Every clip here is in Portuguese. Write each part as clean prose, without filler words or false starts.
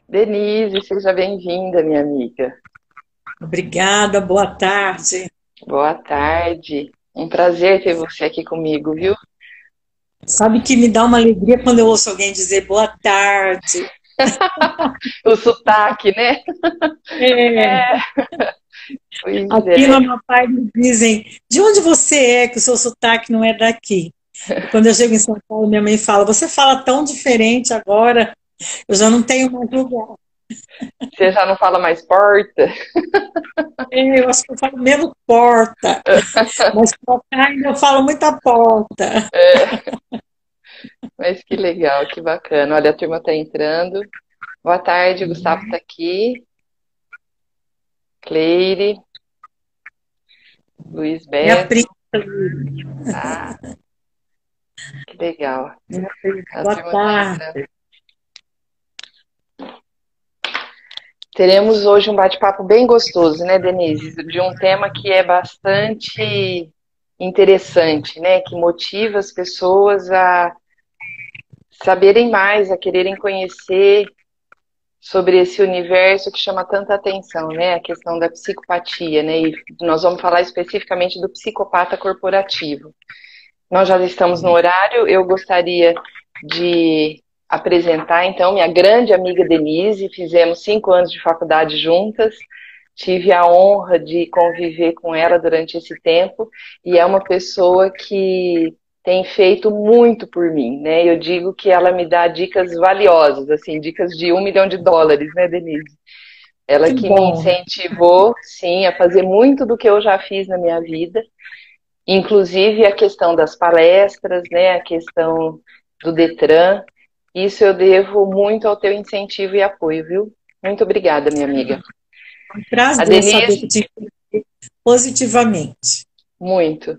Denise, seja bem-vinda, minha amiga. Obrigada, boa tarde. Boa tarde. Um prazer ter você aqui comigo, viu? Sabe que me dá uma alegria quando eu ouço alguém dizer boa tarde. O sotaque, né? É, É, pois aqui no é. Amapá eles dizem, de onde você é, que o seu sotaque não é daqui. E quando eu chego em São Paulo, minha mãe fala, você fala tão diferente agora, eu já não tenho mais lugar. Você já não fala mais porta? É, eu acho que eu falo menos porta, mas pra cá ainda eu falo muita porta. É, mas que legal, que bacana. Olha, a turma tá entrando. Boa tarde, Gustavo tá aqui. Cleire, Luiz É a Pri. Beto. Ah, que legal. A Boa turma tá entrando. tarde. Teremos hoje um bate-papo bem gostoso, né, Denise? De um tema que é bastante interessante, né? Que motiva as pessoas a saberem mais, a quererem conhecer sobre esse universo que chama tanta atenção, né? A questão da psicopatia, né? E nós vamos falar especificamente do psicopata corporativo. Nós já estamos no horário, eu gostaria de apresentar, então, minha grande amiga Denise, fizemos 5 anos de faculdade juntas, tive a honra de conviver com ela durante esse tempo, e é uma pessoa que tem feito muito por mim, né? Eu digo que ela me dá dicas valiosas, assim, dicas de US$ 1 milhão, né, Denise? Ela Que que me bom. incentivou, sim, a fazer muito do que eu já fiz na minha vida, inclusive a questão das palestras, né, a questão do Detran, isso eu devo muito ao teu incentivo e apoio, viu? Muito obrigada, minha amiga. É um A prazer saber que Denise, te influenciei positivamente. muito.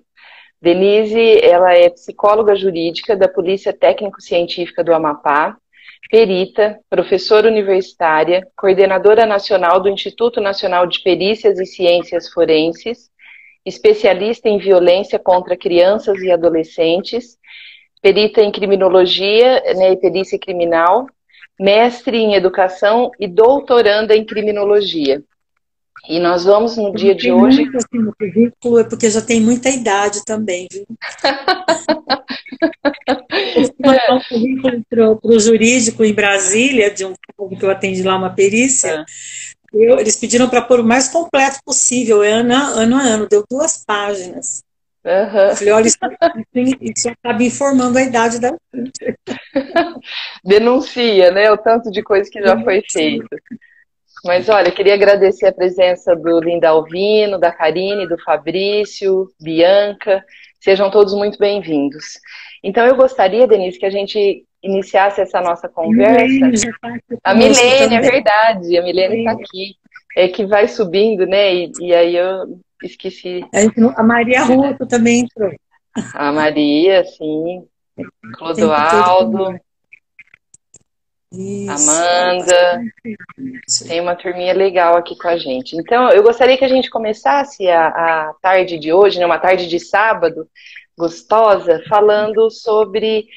Denise, ela é psicóloga jurídica da Polícia Técnico-Científica do Amapá, perita, professora universitária, coordenadora nacional do Instituto Nacional de Perícias e Ciências Forenses, especialista em violência contra crianças e adolescentes, perita em criminologia, né, e perícia criminal, mestre em educação e doutoranda em criminologia. E nós vamos, no Eu não dia de tenho hoje, muito assim no currículo, é porque já tem muita idade também, viu? Eu fui mandar um currículo para o jurídico em Brasília, de um povo que eu atendi lá, uma perícia. Eles pediram para pôr o mais completo possível, ano a ano, deu 2 páginas. Eu uhum, falei, olha, isso acaba informando a idade da denuncia, né, o tanto de coisa que já foi gente. feito. Mas olha, queria agradecer a presença do Lindalvino, da Karine, do Fabrício, Bianca. Sejam todos muito bem-vindos. Então, eu gostaria, Denise, que a gente iniciasse essa nossa A conversa. Milene já está aqui A conosco Milene, é também. verdade, a Milene está aqui. É que vai subindo, né? E aí eu esqueci. A Maria Ruto também entrou. A Maria, sim, O tempo todo Clodoaldo, comigo. Isso, olha, Amanda. bastante Tem gente. uma turminha legal aqui com a gente. Então, eu gostaria que a gente começasse a tarde de hoje, né, uma tarde de sábado, gostosa, falando sobre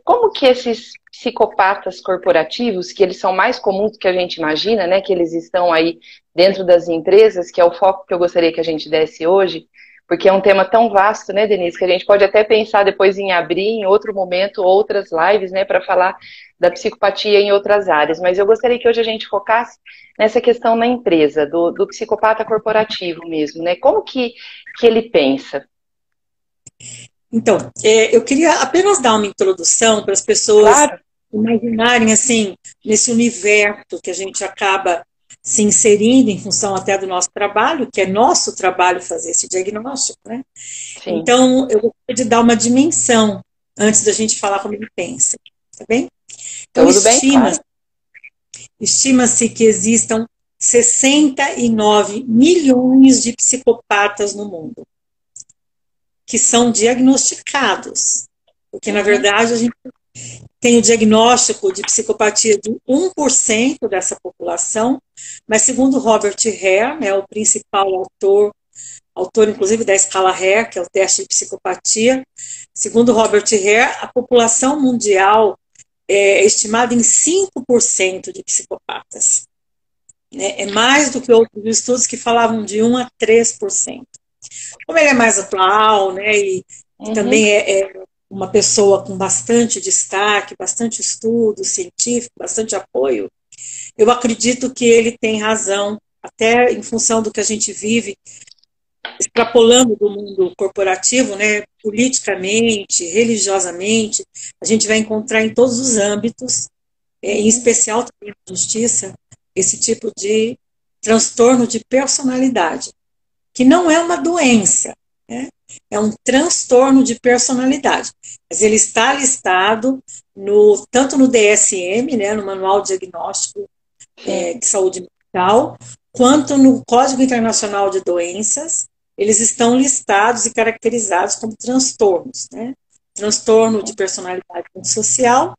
como que esses psicopatas corporativos, que eles são mais comuns do que a gente imagina, né, que eles estão aí dentro das empresas, que é o foco que eu gostaria que a gente desse hoje, porque é um tema tão vasto, né, Denise, que a gente pode até pensar depois em abrir em outro momento outras lives, né, para falar da psicopatia em outras áreas, mas eu gostaria que hoje a gente focasse nessa questão na empresa, do psicopata corporativo mesmo, né? Como que ele pensa? Então, eu queria apenas dar uma introdução para as pessoas Claro. imaginarem, assim, nesse universo que a gente acaba se inserindo em função até do nosso trabalho, que é nosso trabalho fazer esse diagnóstico, né? Sim. Então, eu gostaria de dar uma dimensão antes da gente falar como ele pensa, tá bem? Então, Tudo bem? Claro. estima-se que existam 69 milhões de psicopatas no mundo, que são diagnosticados. Porque, na Uhum. verdade, a gente tem o diagnóstico de psicopatia de 1% dessa população, mas segundo Robert Hare, né, o principal autor inclusive da escala Hare, que é o teste de psicopatia, segundo Robert Hare, a população mundial é estimado em 5% de psicopatas. Né? É mais do que outros estudos que falavam de 1 a 3%. Como ele é mais atual, né, e também é uma pessoa com bastante destaque, bastante estudo científico, bastante apoio, eu acredito que ele tem razão, até em função do que a gente vive, extrapolando do mundo corporativo, né, politicamente, religiosamente, a gente vai encontrar em todos os âmbitos, em especial também na justiça, esse tipo de transtorno de personalidade, que não é uma doença, né? É um transtorno de personalidade, mas ele está listado tanto no DSM, né, no Manual Diagnóstico de Saúde Mental, quanto no Código Internacional de Doenças. Eles estão listados e caracterizados como transtornos, né? Transtorno de personalidade antissocial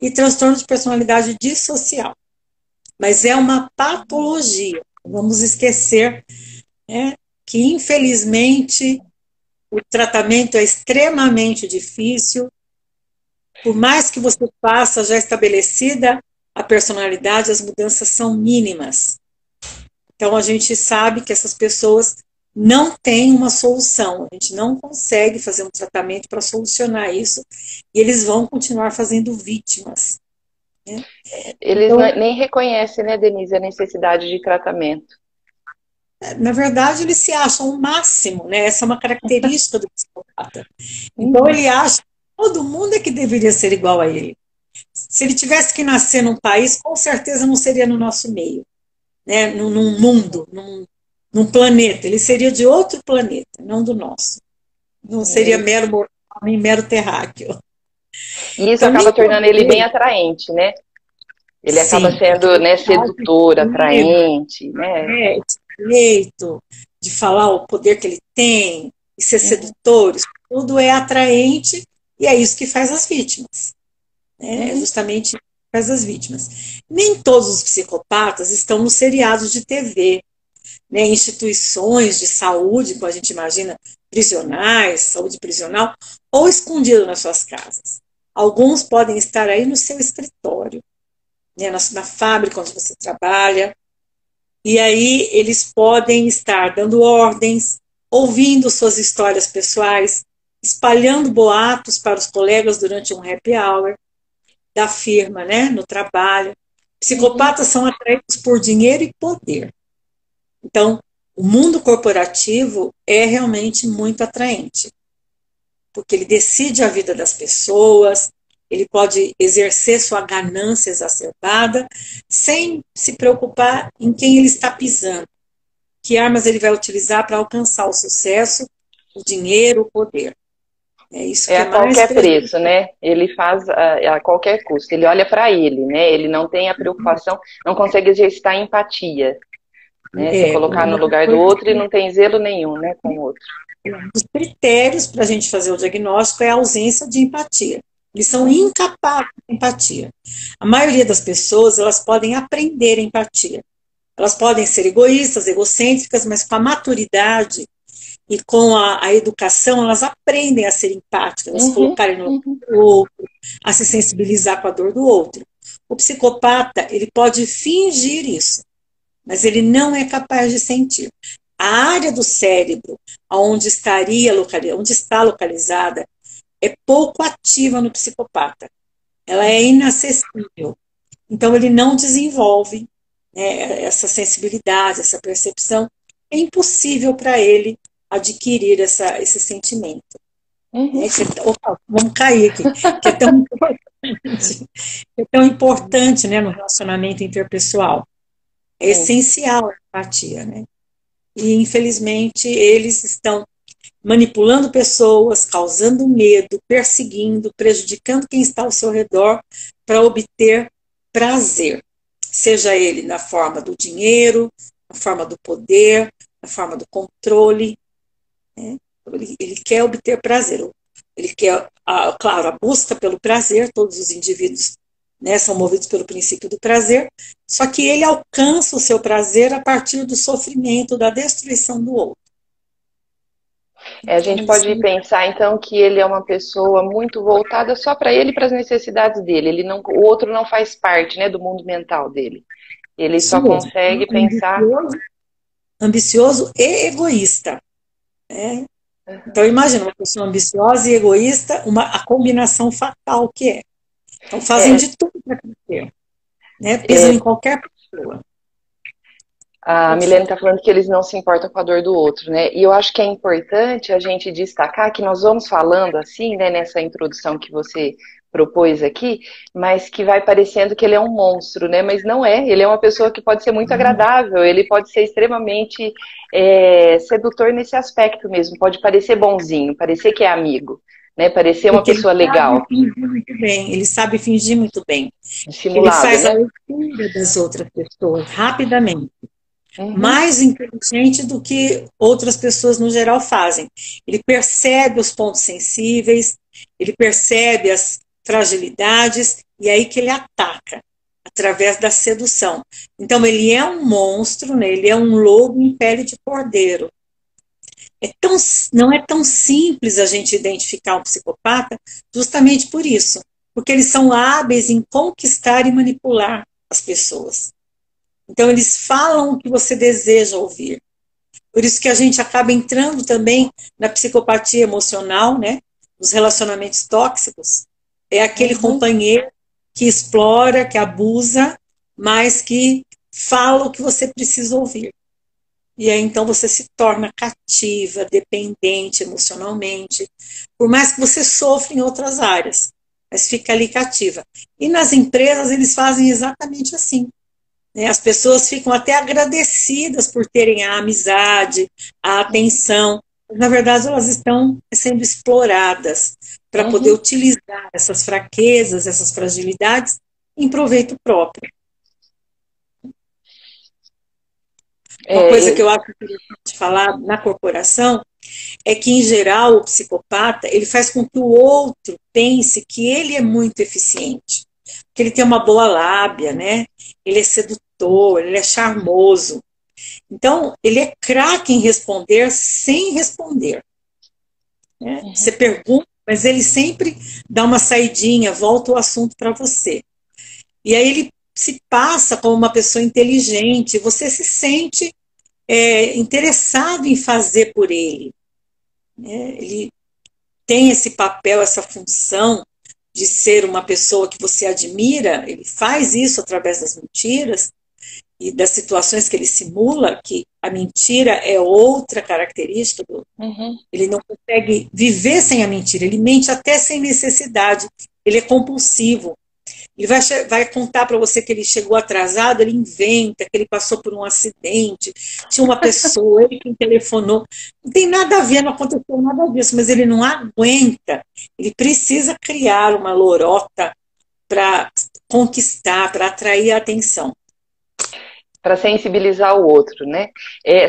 e transtorno de personalidade dissocial. Mas é uma patologia. Vamos esquecer, né, que, infelizmente, o tratamento é extremamente difícil. Por mais que você faça já estabelecida a personalidade, as mudanças são mínimas. Então, a gente sabe que essas pessoas não têm uma solução. A gente não consegue fazer um tratamento para solucionar isso. E eles vão continuar fazendo vítimas. Né? Eles nem reconhecem, né, Denise, a necessidade de tratamento. Na verdade, eles se acham o máximo, né? Essa é uma característica do psicopata. Então, ele acha que todo mundo é que deveria ser igual a ele. Se ele tivesse que nascer num país, com certeza não seria no nosso meio, né? Num mundo, num planeta. Ele seria de outro planeta, não do nosso. Não seria mero mortal, nem mero terráqueo. E isso acaba tornando ele bem atraente, né? Ele acaba sendo, né, sedutor, atraente, né? Esse jeito de falar o poder que ele tem, e ser sedutor, isso tudo é atraente, e é isso que faz as vítimas. Né? É justamente isso que faz as vítimas. Nem todos os psicopatas estão nos seriados de TV, né? Instituições de saúde, como a gente imagina, prisionais, saúde prisional, ou escondido nas suas casas. Alguns podem estar aí no seu escritório, né? Na fábrica onde você trabalha, e aí eles podem estar dando ordens, ouvindo suas histórias pessoais, espalhando boatos para os colegas durante um happy hour da firma, né, no trabalho. Psicopatas são atraídos por dinheiro e poder. Então, o mundo corporativo é realmente muito atraente, porque ele decide a vida das pessoas, ele pode exercer sua ganância exacerbada sem se preocupar em quem ele está pisando, que armas ele vai utilizar para alcançar o sucesso, o dinheiro, o poder. É isso que a qualquer preço, né? Ele faz a qualquer custo. Ele olha para ele, né? Ele não tem a preocupação, não consegue exercitar empatia, né? Se colocar no lugar do outro e não tem zelo nenhum, né, com o outro. Os critérios para a gente fazer o diagnóstico é a ausência de empatia. Eles são incapazes de empatia. A maioria das pessoas, elas podem aprender empatia. Elas podem ser egoístas, egocêntricas, mas com a maturidade e com a educação, elas aprendem a ser empáticas, a se colocarem no lugar do outro, a se sensibilizar com a dor do outro. O psicopata, ele pode fingir isso, mas ele não é capaz de sentir. A área do cérebro onde está localizada é pouco ativa no psicopata. Ela é inacessível. Então, ele não desenvolve, né, essa sensibilidade, essa percepção. É impossível para ele adquirir esse sentimento. Opa, vamos cair aqui. Que é tão importante, né, no relacionamento interpessoal. É essencial a empatia, né? E, infelizmente, eles estão manipulando pessoas, causando medo, perseguindo, prejudicando quem está ao seu redor para obter prazer, seja ele na forma do dinheiro, na forma do poder, na forma do controle. Né? Ele quer obter prazer, ele quer, claro, a busca pelo prazer. Todos os indivíduos, né, são movidos pelo princípio do prazer, só que ele alcança o seu prazer a partir do sofrimento, da destruição do outro. A gente pode pensar, então, que ele é uma pessoa muito voltada só para ele e para as necessidades dele. Ele não, o outro não faz parte, né, do mundo mental dele. Ele Isso só mesmo. consegue pensar. Ambicioso e egoísta. Né? Então, imagina uma pessoa ambiciosa e egoísta, a combinação fatal que é. Então, fazem de tudo para crescer. Né? Pisam em qualquer pessoa. A Milene está falando que eles não se importam com a dor do outro, né? E eu acho que é importante a gente destacar que nós vamos falando assim, né, nessa introdução que você propôs aqui, mas que vai parecendo que ele é um monstro, né? Mas não é. Ele é uma pessoa que pode ser muito agradável, ele pode ser extremamente sedutor nesse aspecto mesmo. Pode parecer bonzinho, parecer que é amigo, né? Parecer uma pessoa legal. Ele sabe fingir muito bem. Dissimulado, ele faz né? a leitura das outras pessoas rapidamente. Mais inteligente do que outras pessoas no geral fazem. Ele percebe os pontos sensíveis, ele percebe as fragilidades e é aí que ele ataca, através da sedução. Então ele é um monstro, né? Ele é um lobo em pele de cordeiro. Não é tão simples a gente identificar um psicopata justamente por isso, porque eles são hábeis em conquistar e manipular as pessoas. Então, eles falam o que você deseja ouvir. Por isso que a gente acaba entrando também na psicopatia emocional, né? Nos relacionamentos tóxicos. É aquele companheiro que explora, que abusa, mas que fala o que você precisa ouvir. E aí, então, você se torna cativa, dependente emocionalmente. Por mais que você sofra em outras áreas, mas fica ali cativa. E nas empresas, eles fazem exatamente assim. As pessoas ficam até agradecidas por terem a amizade, a atenção. Na verdade, elas estão sendo exploradas para poder utilizar essas fraquezas, essas fragilidades em proveito próprio. Uma coisa que eu acho interessante falar na corporação é que, em geral, o psicopata ele faz com que o outro pense que ele é muito eficiente, que ele tem uma boa lábia, né? Ele é sedutor, ele é charmoso. Então, ele é craque em responder sem responder. Né? Você pergunta, mas ele sempre dá uma saidinha, volta o assunto para você. E aí ele se passa como uma pessoa inteligente, você se sente interessado em fazer por ele. Né? Ele tem esse papel, essa função de ser uma pessoa que você admira, ele faz isso através das mentiras e das situações que ele simula, que a mentira é outra característica do... Ele não consegue viver sem a mentira, ele mente até sem necessidade, ele é compulsivo. Ele vai contar para você que ele chegou atrasado, ele inventa que ele passou por um acidente, tinha uma pessoa, ele que telefonou. Não tem nada a ver, não aconteceu nada disso, mas ele não aguenta. Ele precisa criar uma lorota para conquistar, para atrair a atenção. Para sensibilizar o outro, né?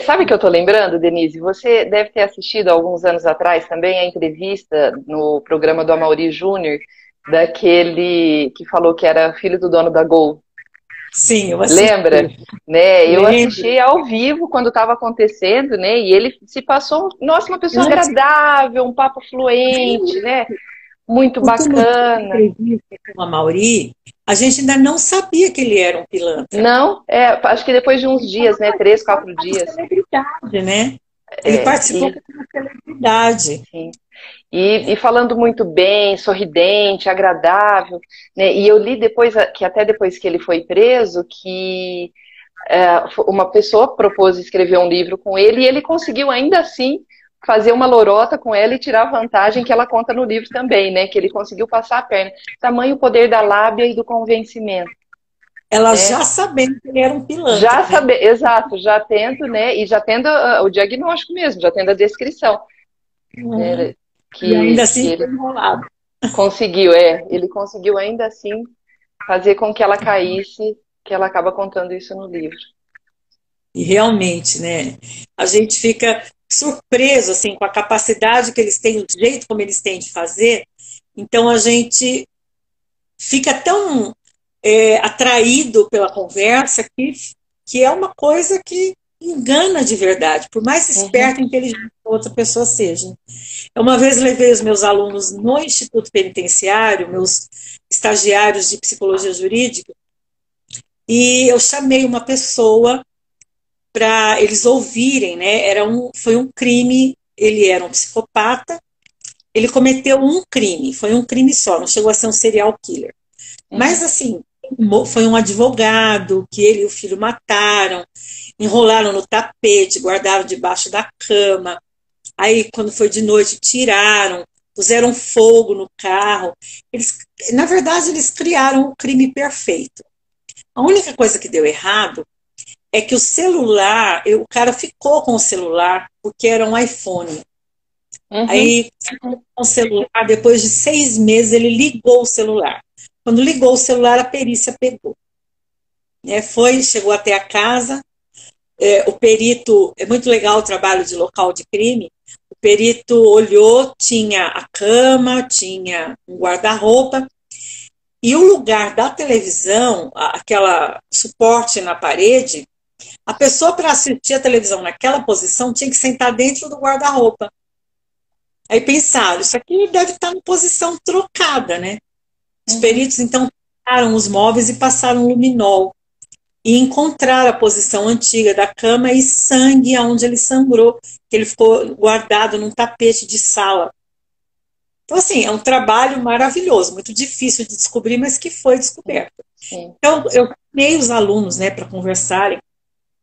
Sabe o que eu estou lembrando, Denise? Você deve ter assistido alguns anos atrás também a entrevista no programa do Amaury Júnior, daquele que falou que era filho do dono da Gol. Sim, eu assisti. Lembra? Né? Eu assisti ao vivo quando estava acontecendo, né? E ele se passou, nossa, uma pessoa agradável, um papo fluente, né? Muito bacana. Entrevista com a Amaury, a gente ainda não sabia que ele era um pilantra. Não, acho que depois de uns dias, né? 3, 4 dias. Celebridade, né? Ele participou como uma celebridade. Sim. E falando muito bem, sorridente, agradável, né? E eu li depois, que até depois que ele foi preso, que uma pessoa propôs escrever um livro com ele e ele conseguiu ainda assim fazer uma lorota com ela e tirar a vantagem que ela conta no livro também, né? Que ele conseguiu passar a perna. Tamanho poder da lábia e do convencimento. Ela já sabendo que ele era um pilantra. Já sabendo, exato, já tendo, né? E já tendo o diagnóstico mesmo, já tendo a descrição. Né? E ainda assim foi enrolado. Conseguiu, ele conseguiu ainda assim fazer com que ela caísse, que ela acaba contando isso no livro. E realmente, né? A gente fica surpreso assim com a capacidade que eles têm, o jeito como eles têm de fazer. Então a gente fica tão atraído pela conversa que é uma coisa que engana de verdade, por mais esperta e inteligente que a outra pessoa seja. Eu uma vez levei os meus alunos no Instituto Penitenciário, meus estagiários de psicologia jurídica, e eu chamei uma pessoa para eles ouvirem, né? Foi um crime, ele era um psicopata, ele cometeu um crime, foi um crime só, não chegou a ser um serial killer. Mas assim, foi um advogado que ele e o filho mataram, enrolaram no tapete, guardaram debaixo da cama. Aí, quando foi de noite, tiraram, puseram fogo no carro. Na verdade, eles criaram o crime perfeito. A única coisa que deu errado é que o celular, o cara ficou com o celular porque era um iPhone. Aí, com o celular, depois de 6 meses, ele ligou o celular. Quando ligou o celular, a perícia pegou. Chegou até a casa. O perito, é muito legal o trabalho de local de crime. O perito olhou, tinha a cama, tinha um guarda-roupa. E o lugar da televisão, aquela suporte na parede, a pessoa para assistir a televisão naquela posição tinha que sentar dentro do guarda-roupa. Aí pensaram, isso aqui deve estar em posição trocada, né? Os peritos, então, tiraram os móveis e passaram luminol. E encontraram a posição antiga da cama e sangue aonde ele sangrou, que ele ficou guardado num tapete de sala. Então, assim, é um trabalho maravilhoso, muito difícil de descobrir, mas que foi descoberto. Então, eu chamei os alunos, né, para conversarem,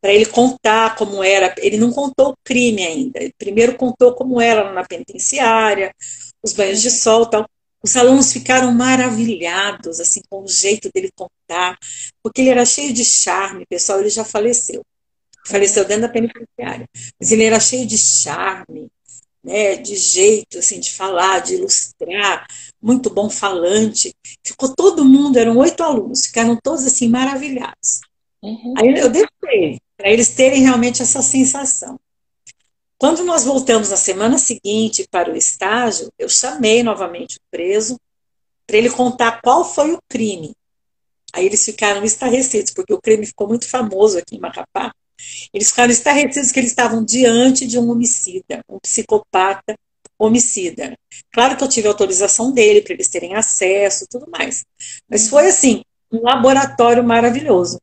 para ele contar como era. Ele não contou o crime ainda. Ele primeiro contou como era na penitenciária, os banhos de sol e tal. Os alunos ficaram maravilhados assim, com o jeito dele contar, porque ele era cheio de charme, pessoal, ele já faleceu. Faleceu dentro da penitenciária. Mas ele era cheio de charme, né, de jeito assim, de falar, de ilustrar, muito bom falante. Ficou todo mundo, eram 8 alunos, ficaram todos assim maravilhados. Aí eu deixei, para eles terem realmente essa sensação. Quando nós voltamos na semana seguinte para o estágio, eu chamei novamente o preso para ele contar qual foi o crime. Aí eles ficaram estarrecidos, porque o crime ficou muito famoso aqui em Macapá. Eles ficaram estarrecidos que eles estavam diante de um homicida, um psicopata homicida. Claro que eu tive autorização dele para eles terem acesso e tudo mais. Mas foi assim, um laboratório maravilhoso.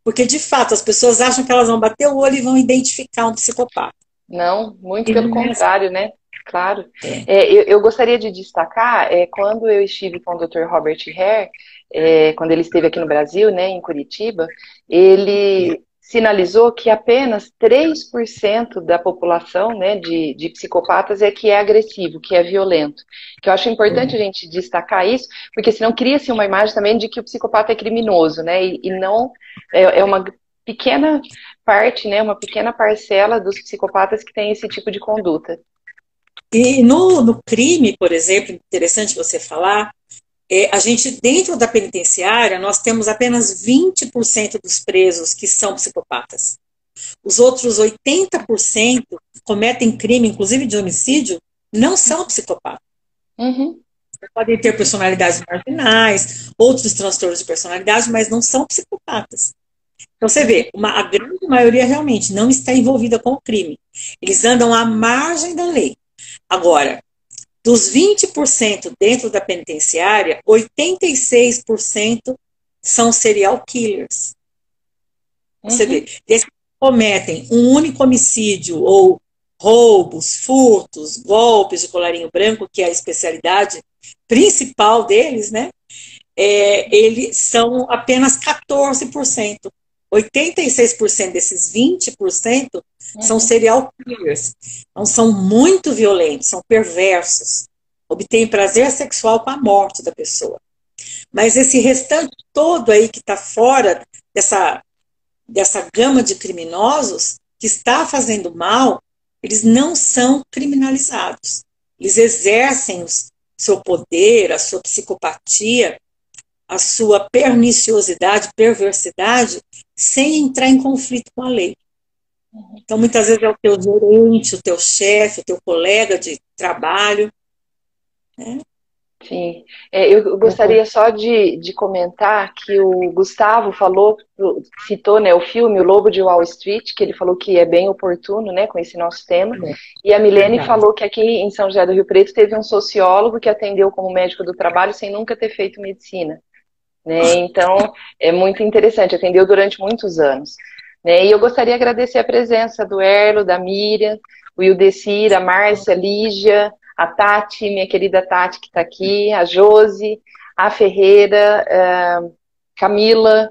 Porque, de fato, as pessoas acham que elas vão bater o olho e vão identificar um psicopata. Não, muito pelo contrário, né? Claro. Eu gostaria de destacar, quando eu estive com o Dr. Robert Hare, quando ele esteve aqui no Brasil, né, em Curitiba, ele sinalizou que apenas 3% da população, né, de psicopatas é que é agressivo, que é violento. Que eu acho importante a gente destacar isso, porque senão cria-se uma imagem também de que o psicopata é criminoso, né, e não é uma pequena parte, né, uma pequena parcela dos psicopatas que tem esse tipo de conduta. E no crime, por exemplo, interessante você falar, a gente, dentro da penitenciária, nós temos apenas 20% dos presos que são psicopatas. Os outros 80% que cometem crime, inclusive de homicídio, não são psicopatas. Podem ter personalidades marginais, outros transtornos de personalidade, mas não são psicopatas. Então você vê, a grande maioria realmente não está envolvida com o crime. Eles andam à margem da lei. Agora, dos 20% dentro da penitenciária, 86% são serial killers. Você vê, eles cometem um único homicídio ou roubos, furtos, golpes de colarinho branco, que é a especialidade principal deles, né? Eles são apenas 14%. 86% desses 20% são serial killers. Então, são muito violentos, são perversos. Obtêm prazer sexual com a morte da pessoa. Mas esse restante todo aí que está fora dessa gama de criminosos, que está fazendo mal, eles não são criminalizados. Eles exercem o seu poder, a sua psicopatia, a sua perniciosidade, perversidade, sem entrar em conflito com a lei. Então, muitas vezes é o teu gerente, o teu chefe, o teu colega de trabalho, né? Sim, eu gostaria só de comentar que o Gustavo falou, citou, né, o filme O Lobo de Wall Street, que ele falou que é bem oportuno, né, com esse nosso tema, É e a Milene verdade. falou que aqui em São José do Rio Preto teve um sociólogo que atendeu como médico do trabalho sem nunca ter feito medicina, né, então é muito interessante, atendeu durante muitos anos, né, e eu gostaria de agradecer a presença do Erlo, da Miriam, o Ildecir, a Márcia, a Lígia, a Tati, minha querida Tati que está aqui, a Josi, a Ferreira, Camila,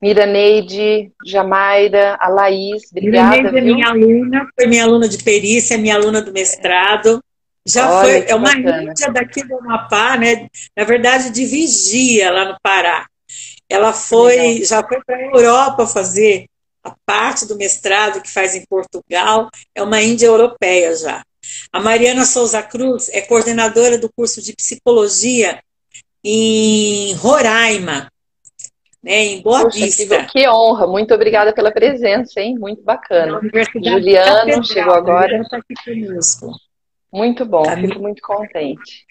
Miraneide, Jamaira, a Laís, obrigada, Iranês é viu? minha aluna, foi minha aluna de perícia, minha aluna do mestrado. Já Olha foi, que é uma bacana. índia daqui do Amapá, né? Na verdade, de Vigia, lá no Pará. Ela Que legal. foi, já foi para a Europa fazer a parte do mestrado que faz em Portugal, é uma índia europeia já. A Mariana Souza Cruz é coordenadora do curso de psicologia em Roraima, né, em Boa Poxa, Vista, que honra. Muito obrigada pela presença, hein? Muito na bacana. Universidade Juliano chegou Catedral. A agora. Mariana está aqui conosco. Muito bom, Camila, fico muito contente.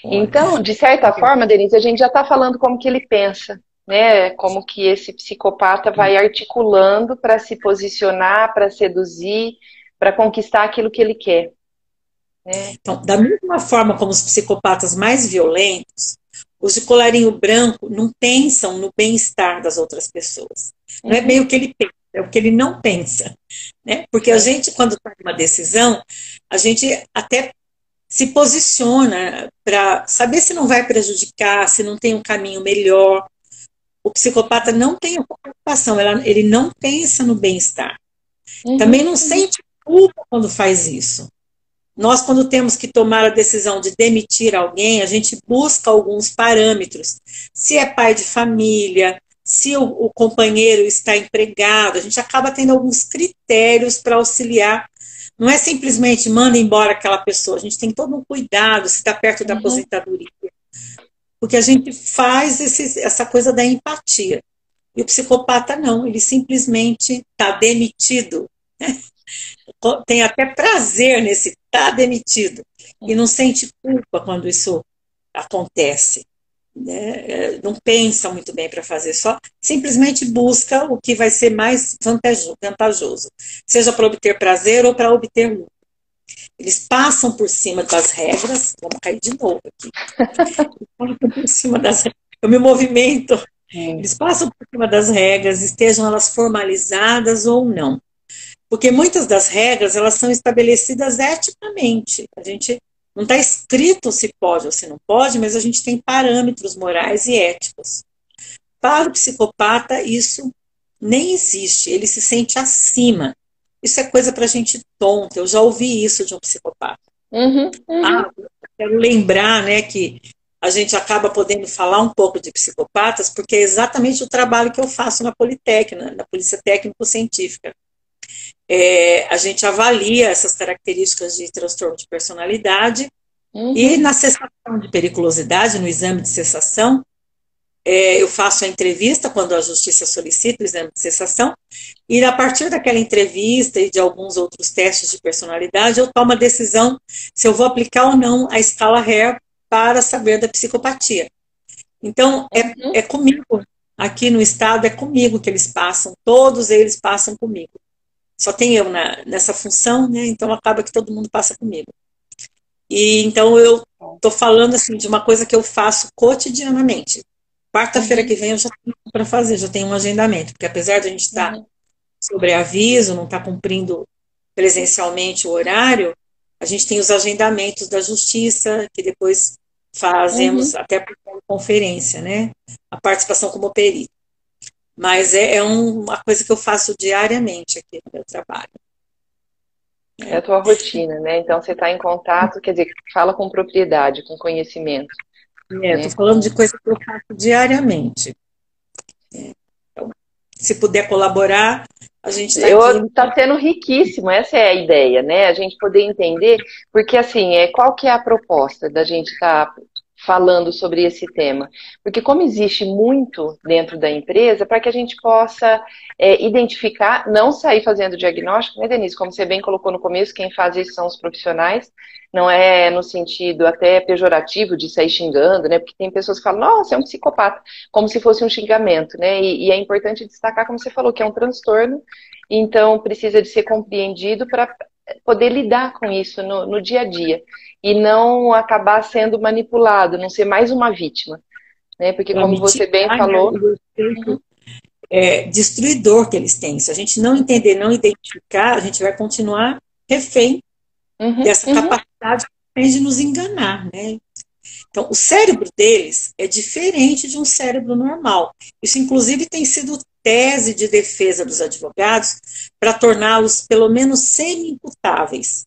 olha. Então, de certa forma, Denise, a gente já está falando como que ele pensa, né? Como que esse psicopata vai articulando para se posicionar, para seduzir, para conquistar aquilo que ele quer, né? Então, da mesma forma como os psicopatas mais violentos, os de colarinho branco não pensam no bem-estar das outras pessoas. Não é bem Uhum, o que ele pensa, é o que ele não pensa. Né? Porque a sim. gente, quando toma uma decisão, a gente até se posiciona para saber se não vai prejudicar, se não tem um caminho melhor. O psicopata não tem essa preocupação, ele não pensa no bem-estar. Também Uhum, não sente culpa quando faz isso. Nós, quando temos que tomar a decisão de demitir alguém, a gente busca alguns parâmetros. Se é pai de família, se o companheiro está empregado, a gente acaba tendo alguns critérios para auxiliar. Não é simplesmente manda embora aquela pessoa, a gente tem todo um cuidado se está perto da uhum. aposentadoria, porque a gente faz essa coisa da empatia. E o psicopata não, ele simplesmente está demitido, tem até prazer nesse tá demitido e não sente culpa quando isso acontece, né? Não pensa muito bem para fazer, só simplesmente busca o que vai ser mais vantajoso, seja para obter prazer ou para obter lucro. Eles passam por cima das regras, vamos cair de novo aqui, passam por cima das regras, eu me movimento, Sim. eles passam por cima das regras, estejam elas formalizadas ou não. Porque muitas das regras, elas são estabelecidas eticamente. A gente não está escrito se pode ou se não pode, mas a gente tem parâmetros morais e éticos. Para o psicopata, isso nem existe. Ele se sente acima. Isso é coisa para gente tonta. Eu já ouvi isso de um psicopata. Uhum, uhum. Ah, quero lembrar, né, que a gente acaba podendo falar um pouco de psicopatas, porque é exatamente o trabalho que eu faço na Politécnica, na Polícia Técnico-Científica. A gente avalia essas características de transtorno de personalidade e Uhum. na cessação de periculosidade, no exame de cessação, eu faço a entrevista quando a justiça solicita o exame de cessação e a partir daquela entrevista e de alguns outros testes de personalidade, eu tomo a decisão se eu vou aplicar ou não a escala Hare para saber da psicopatia. Então, Uhum. é comigo. Aqui no estado é comigo que eles passam, todos eles passam comigo. Só tem eu nessa função, né? Então acaba que todo mundo passa comigo. E então eu estou falando assim de uma coisa que eu faço cotidianamente. Quarta-feira Uhum. que vem eu já tenho para fazer, já tenho um agendamento, porque apesar de a gente estar Uhum. sobre aviso, não estar cumprindo presencialmente o horário, a gente tem os agendamentos da justiça, que depois fazemos Uhum. até por conferência, né? A participação como perito. Mas uma coisa que eu faço diariamente aqui no meu trabalho. É a Né? tua rotina, né? Então você está em contato, quer dizer, fala com propriedade, com conhecimento, Estou né? falando de coisa que eu faço diariamente. Então, se puder colaborar, a gente está aqui. Tá sendo riquíssimo, essa é a ideia, né? A gente poder entender, porque assim, qual que é a proposta da gente estar falando sobre esse tema? Porque como existe muito dentro da empresa, para que a gente possa identificar, não sair fazendo diagnóstico, né, Denise? Como você bem colocou no começo, quem faz isso são os profissionais, não é no sentido até pejorativo de sair xingando, né? Porque tem pessoas que falam, nossa, é um psicopata, como se fosse um xingamento, né? E é importante destacar, como você falou, que é um transtorno, então precisa de ser compreendido para poder lidar com isso no dia a dia e não acabar sendo manipulado, não ser mais uma vítima, né? Porque Para como você bem mitigar, né, falou, o efeito destruidor que eles têm. Se a gente não entender, não identificar, a gente vai continuar refém dessa capacidade que tem de nos enganar, né? Então, o cérebro deles é diferente de um cérebro normal. Isso, inclusive, tem sido tese de defesa dos advogados para torná-los, pelo menos, semi-imputáveis.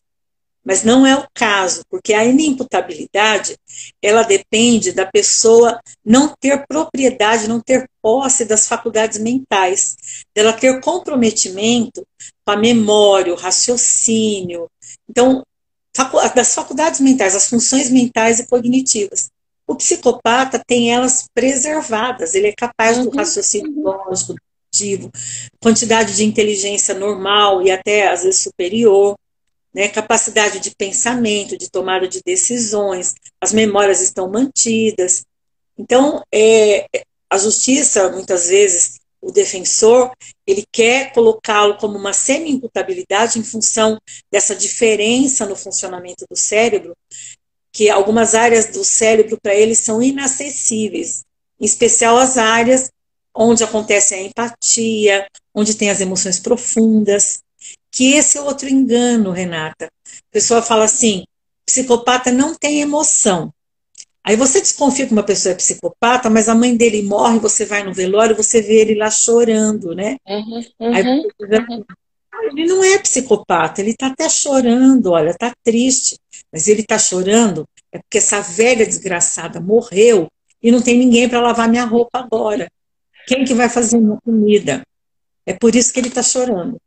Mas não é o caso, porque a inimputabilidade, ela depende da pessoa não ter propriedade, não ter posse das faculdades mentais, dela ter comprometimento com a memória, o raciocínio. Então, das faculdades mentais, as funções mentais e cognitivas. O psicopata tem elas preservadas, ele é capaz do raciocínio lógico, dedutivo, quantidade de inteligência normal e até às vezes superior, né, capacidade de pensamento, de tomada de decisões, as memórias estão mantidas. Então, a justiça, muitas vezes, o defensor, ele quer colocá-lo como uma semi-imputabilidade em função dessa diferença no funcionamento do cérebro, que algumas áreas do cérebro para ele são inacessíveis, em especial as áreas onde acontece a empatia, onde tem as emoções profundas, que esse é outro engano, Renata. A pessoa fala assim, psicopata não tem emoção. Aí você desconfia que uma pessoa é psicopata, mas a mãe dele morre, você vai no velório, você vê ele lá chorando, né? Aí você diz, ele não é psicopata, ele está até chorando, olha, está triste. Mas ele está chorando é porque essa velha desgraçada morreu e não tem ninguém para lavar minha roupa agora. Quem que vai fazer minha comida? É por isso que ele está chorando.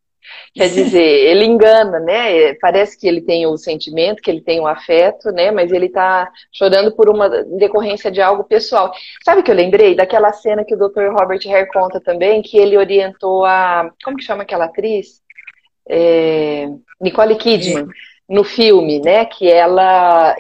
Quer dizer, ele engana, né? Parece que ele tem o sentimento, que ele tem o afeto, né? Mas ele tá chorando por uma decorrência de algo pessoal. Sabe o que eu lembrei? Daquela cena que o Dr. Robert Hare conta também, que ele orientou a... Como que chama aquela atriz? Nicole Kidman. No filme, né, que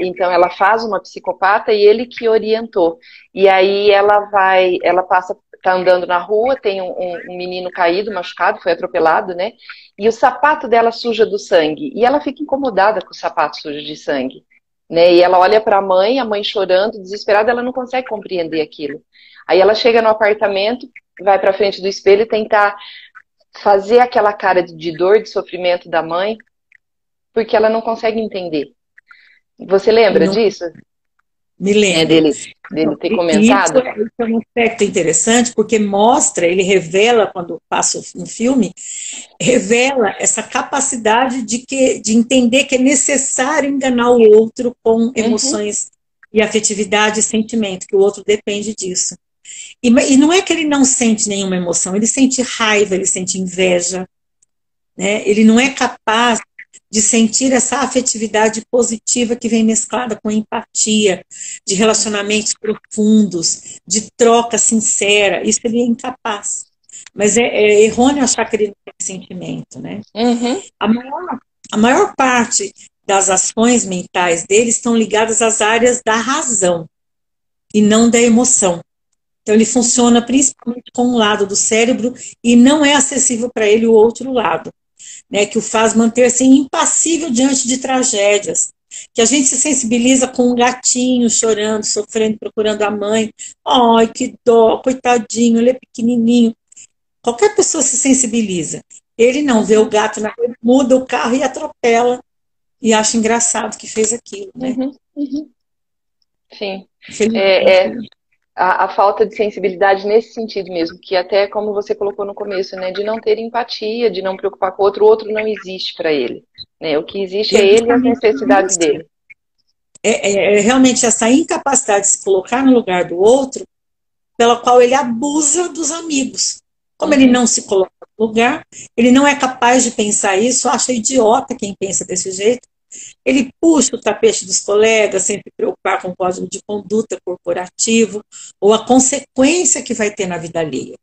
então ela faz uma psicopata e ele que orientou. E aí ela passa, tá andando na rua, tem um menino caído, machucado, foi atropelado, né, e o sapato dela suja do sangue, e ela fica incomodada com o sapato sujo de sangue, né, e ela olha para a mãe chorando, desesperada, ela não consegue compreender aquilo. Aí ela chega no apartamento, vai para frente do espelho e tentar fazer aquela cara de dor, de sofrimento da mãe, porque ela não consegue entender. Você lembra disso? Me lembro. Dele ter comentado? Isso é um aspecto interessante, porque mostra, ele revela, quando passa no filme, revela essa capacidade de entender que é necessário enganar o outro com emoções e afetividade e sentimento, que o outro depende disso. E não é que ele não sente nenhuma emoção, ele sente raiva, ele sente inveja, né? Ele não é capaz de sentir essa afetividade positiva que vem mesclada com empatia, de relacionamentos profundos, de troca sincera. Isso ele é incapaz. Mas é errôneo achar que ele não tem sentimento, né? A maior parte das ações mentais dele estão ligadas às áreas da razão e não da emoção. Então ele funciona principalmente com um lado do cérebro e não é acessível para ele o outro lado. Né, que o faz manter-se impassível diante de tragédias, que a gente se sensibiliza com um gatinho chorando, sofrendo, procurando a mãe, ai, que dó, coitadinho, ele é pequenininho. Qualquer pessoa se sensibiliza. Ele não vê o gato na rua, muda o carro e atropela, e acha engraçado que fez aquilo, né? Sim. A falta de sensibilidade nesse sentido mesmo, que até como você colocou no começo, né, de não ter empatia, de não preocupar com o outro não existe para ele. Né? O que existe é ele e as necessidades dele. É realmente essa incapacidade de se colocar no lugar do outro, pela qual ele abusa dos amigos. Como ele não se coloca no lugar, ele não é capaz de pensar isso, acha idiota quem pensa desse jeito, Ele puxa o tapete dos colegas sem se preocupar com o código de conduta corporativo ou a consequência que vai ter na vida alheia.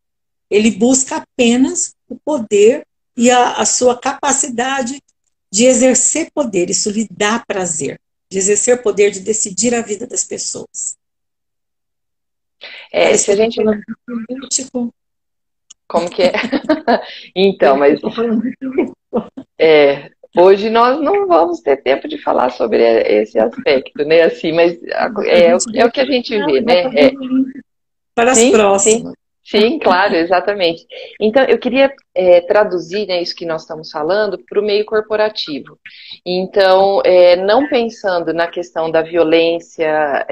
Ele busca apenas o poder e a sua capacidade de exercer poder. Isso lhe dá prazer, de exercer poder, de decidir a vida das pessoas. Se a gente... falando de político. Como que é? Então, mas... hoje nós não vamos ter tempo de falar sobre esse aspecto, né? Assim, mas é o que a gente vê, né? Para as próximas. Sim, claro, exatamente. Então, eu queria traduzir, né, isso que nós estamos falando para o meio corporativo. Então, não pensando na questão da violência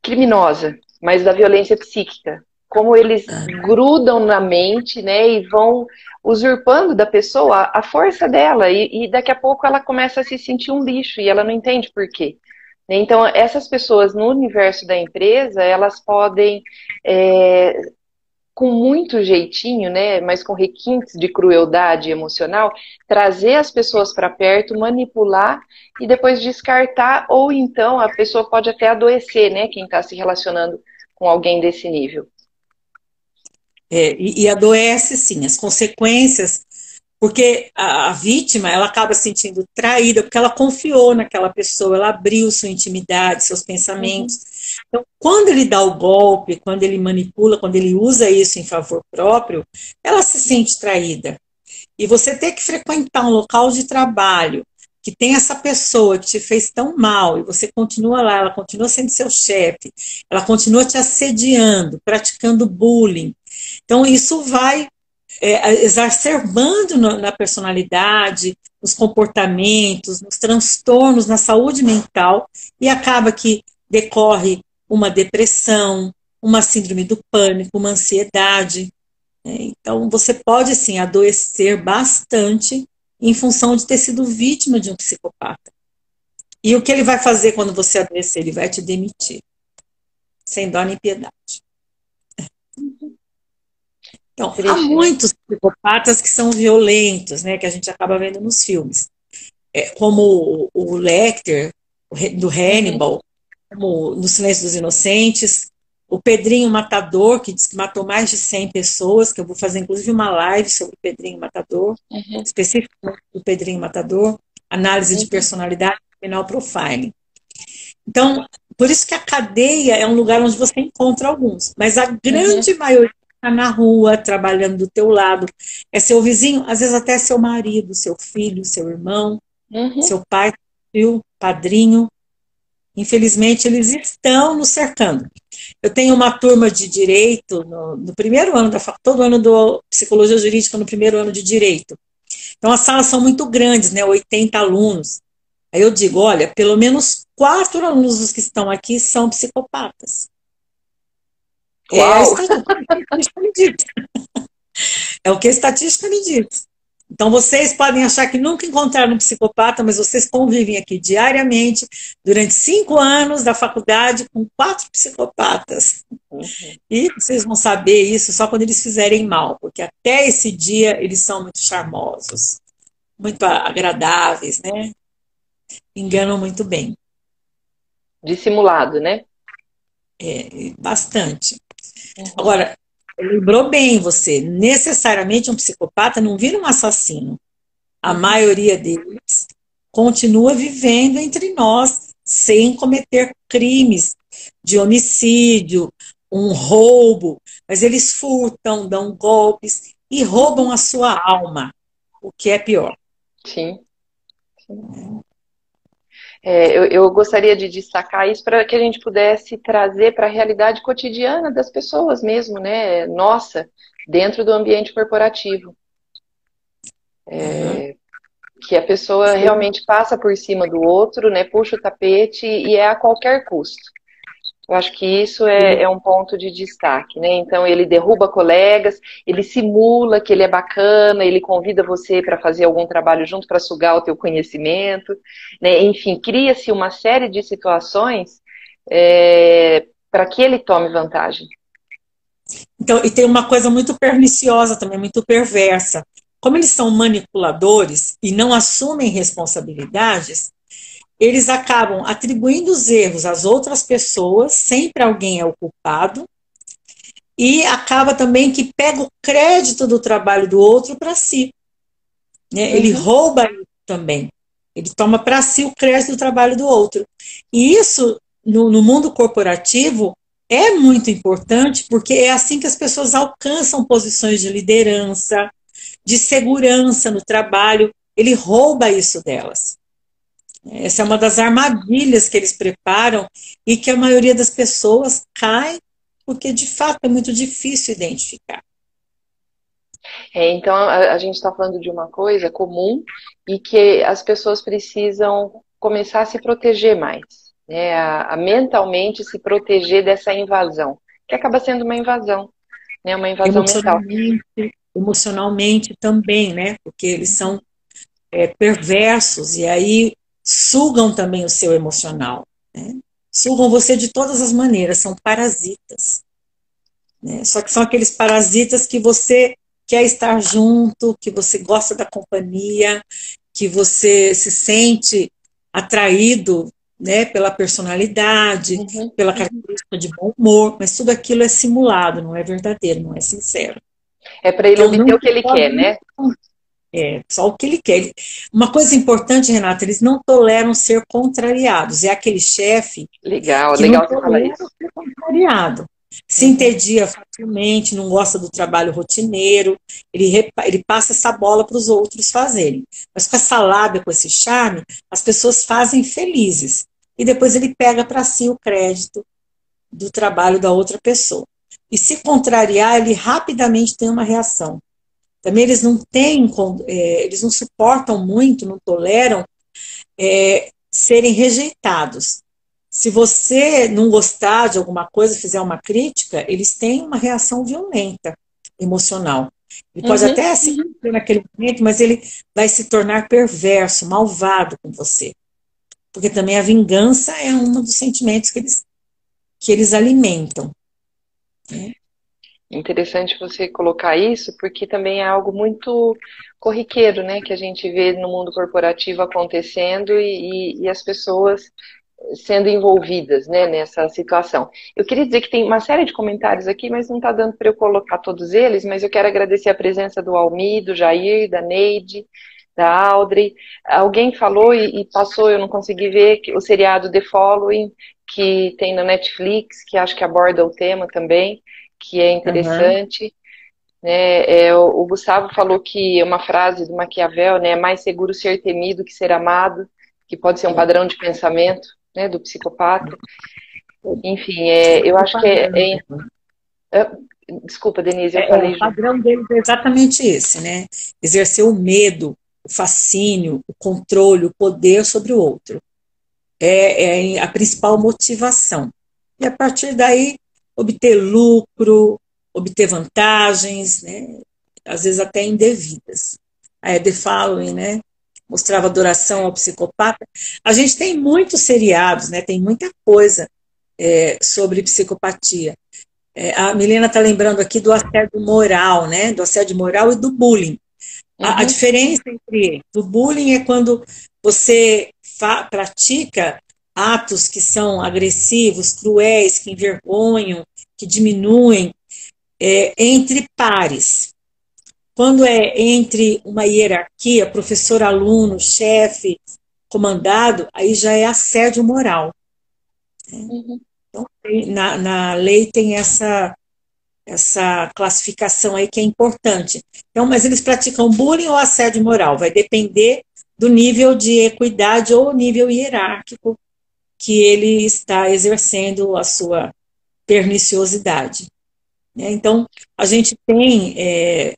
criminosa, mas da violência psíquica. Como eles grudam na mente, né, e vão usurpando da pessoa a força dela, e daqui a pouco ela começa a se sentir um lixo, e ela não entende por quê. Então, essas pessoas no universo da empresa, elas podem, com muito jeitinho, né, mas com requintes de crueldade emocional, trazer as pessoas para perto, manipular e depois descartar, ou então a pessoa pode até adoecer, né, quem está se relacionando com alguém desse nível. E adoece, sim, as consequências, porque a vítima, ela acaba se sentindo traída, porque ela confiou naquela pessoa, ela abriu sua intimidade, seus pensamentos. Então, quando ele dá o golpe, quando ele manipula, quando ele usa isso em favor próprio, ela se sente traída. E você ter que frequentar um local de trabalho que tem essa pessoa que te fez tão mal, e você continua lá, ela continua sendo seu chefe, ela continua te assediando, praticando bullying. Então, isso vai exacerbando na personalidade, nos comportamentos, nos transtornos, na saúde mental, e acaba que decorre uma depressão, uma síndrome do pânico, uma ansiedade. Então, você pode, sim, adoecer bastante em função de ter sido vítima de um psicopata. E o que ele vai fazer quando você adoecer? Ele vai te demitir, sem dó nem piedade. Então, há muitos psicopatas que são violentos, né, que a gente acaba vendo nos filmes. Como o Lecter, do Hannibal, como no Silêncio dos Inocentes, o Pedrinho Matador, que diz que matou mais de 100 pessoas, que eu vou fazer inclusive uma live sobre o Pedrinho Matador, especificamente do Pedrinho Matador, análise de personalidade, criminal profiling. Então, por isso que a cadeia é um lugar onde você encontra alguns, mas a grande maioria está na rua, trabalhando do teu lado, é seu vizinho, às vezes até seu marido, seu filho, seu irmão, seu pai, seu padrinho. Infelizmente, eles estão nos cercando. Eu tenho uma turma de direito no primeiro ano da faculdade, todo ano do psicologia jurídica no primeiro ano de direito. Então, as salas são muito grandes, né, 80 alunos. Aí eu digo, olha, pelo menos 4 alunos dos que estão aqui são psicopatas. É o que a estatística me diz. Então, vocês podem achar que nunca encontraram um psicopata, mas vocês convivem aqui diariamente, durante 5 anos da faculdade, com 4 psicopatas. E vocês vão saber isso só quando eles fizerem mal, porque até esse dia eles são muito charmosos, muito agradáveis, né? Enganam muito bem. Dissimulado, né? Bastante. Agora, lembrou bem você, necessariamente um psicopata não vira um assassino. A maioria deles continua vivendo entre nós sem cometer crimes de homicídio, um roubo, mas eles furtam, dão golpes e roubam a sua alma, o que é pior. Sim. Eu gostaria de destacar isso para que a gente pudesse trazer para a realidade cotidiana das pessoas mesmo, né? Nossa, dentro do ambiente corporativo. Que a pessoa realmente passa por cima do outro, né? Puxa o tapete e é a qualquer custo. Eu acho que isso é um ponto de destaque, né? Então, ele derruba colegas, ele simula que ele é bacana, ele convida você para fazer algum trabalho junto para sugar o teu conhecimento, né? Enfim, cria-se uma série de situações para que ele tome vantagem. Então, e tem uma coisa muito perniciosa também, muito perversa. como eles são manipuladores e não assumem responsabilidades, eles acabam atribuindo os erros às outras pessoas, sempre alguém é o culpado, e acaba também que pega o crédito do trabalho do outro para si. Né? Ele rouba isso também. Ele toma para si o crédito do trabalho do outro. E isso, no mundo corporativo, é muito importante, porque é assim que as pessoas alcançam posições de liderança, de segurança no trabalho. Ele rouba isso delas. Essa é uma das armadilhas que eles preparam e que a maioria das pessoas cai, porque de fato é muito difícil identificar. Então, a gente está falando de uma coisa comum e que as pessoas precisam começar a se proteger mais, né? A mentalmente se proteger dessa invasão, que acaba sendo uma invasão, né? Uma invasão mental. Emocionalmente também, né? Porque eles são perversos e aí sugam também o seu emocional, né? Sugam você de todas as maneiras, são parasitas, né? Só que são aqueles parasitas que você quer estar junto, que você gosta da companhia, que você se sente atraído, né, pela personalidade, pela característica de bom humor, mas tudo aquilo é simulado, não é verdadeiro, não é sincero. É para ele obter o que ele quer, né? Só o que ele quer. Uma coisa importante, Renata, eles não toleram ser contrariados. É aquele chefe legal que não você falar isso. Ser contrariado. Se entedia facilmente, não gosta do trabalho rotineiro, ele passa essa bola para os outros fazerem. Mas com essa lábia, com esse charme, as pessoas fazem felizes. E depois ele pega para si o crédito do trabalho da outra pessoa. E se contrariar, ele rapidamente tem uma reação. Também eles não têm, eles não suportam muito, não toleram serem rejeitados. Se você não gostar de alguma coisa, fizer uma crítica, eles têm uma reação violenta, emocional. Ele pode até se cumprir naquele momento, mas ele vai se tornar perverso, malvado com você. Porque também a vingança é um dos sentimentos que eles alimentam. Né? Interessante você colocar isso, porque também é algo muito corriqueiro, né, que a gente vê no mundo corporativo acontecendo e as pessoas sendo envolvidas, né, nessa situação. Eu queria dizer que tem uma série de comentários aqui, mas não está dando para eu colocar todos eles, mas eu quero agradecer a presença do Almi, do Jair, da Neide, da Audrey. Alguém falou e passou, eu não consegui ver, que o seriado The Following, que tem na Netflix, que acho que aborda o tema também, que é interessante. Né? O Gustavo falou que uma frase do Maquiavel, né, é mais seguro ser temido que ser amado, que pode ser um padrão de pensamento, né, do psicopata. Enfim, eu acho que desculpa, Denise, eu falei. O padrão deles é exatamente esse, né? Exercer o medo, o fascínio, o controle, o poder sobre o outro. É a principal motivação. E a partir daí, obter lucro, obter vantagens, né? Às vezes até indevidas. A The Following, né? Mostrava adoração ao psicopata. A gente tem muitos seriados, né? Tem muita coisa sobre psicopatia. A Milena está lembrando aqui do assédio moral, né? Do assédio moral e do bullying. A diferença entre o bullying é quando você pratica atos que são agressivos, cruéis, que envergonham, que diminuem entre pares. Quando é entre uma hierarquia, professor, aluno, chefe, comandado, aí já é assédio moral. Então, na lei tem essa classificação aí que é importante. Então, mas eles praticam bullying ou assédio moral? Vai depender do nível de equidade ou nível hierárquico que ele está exercendo a sua perniciosidade. Então, a gente tem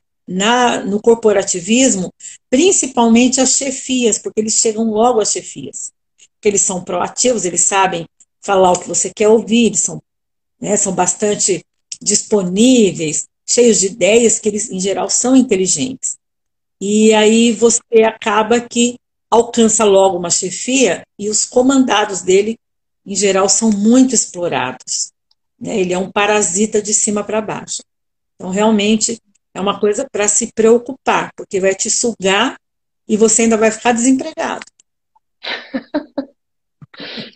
no corporativismo, principalmente as chefias, porque eles chegam logo às chefias. Porque eles são proativos, eles sabem falar o que você quer ouvir, eles são bastante disponíveis, cheios de ideias, que eles, em geral, são inteligentes. E aí você acaba que alcança logo uma chefia e os comandados dele, em geral, são muito explorados. Ele é um parasita de cima para baixo. Então, realmente, é uma coisa para se preocupar, porque vai te sugar e você ainda vai ficar desempregado.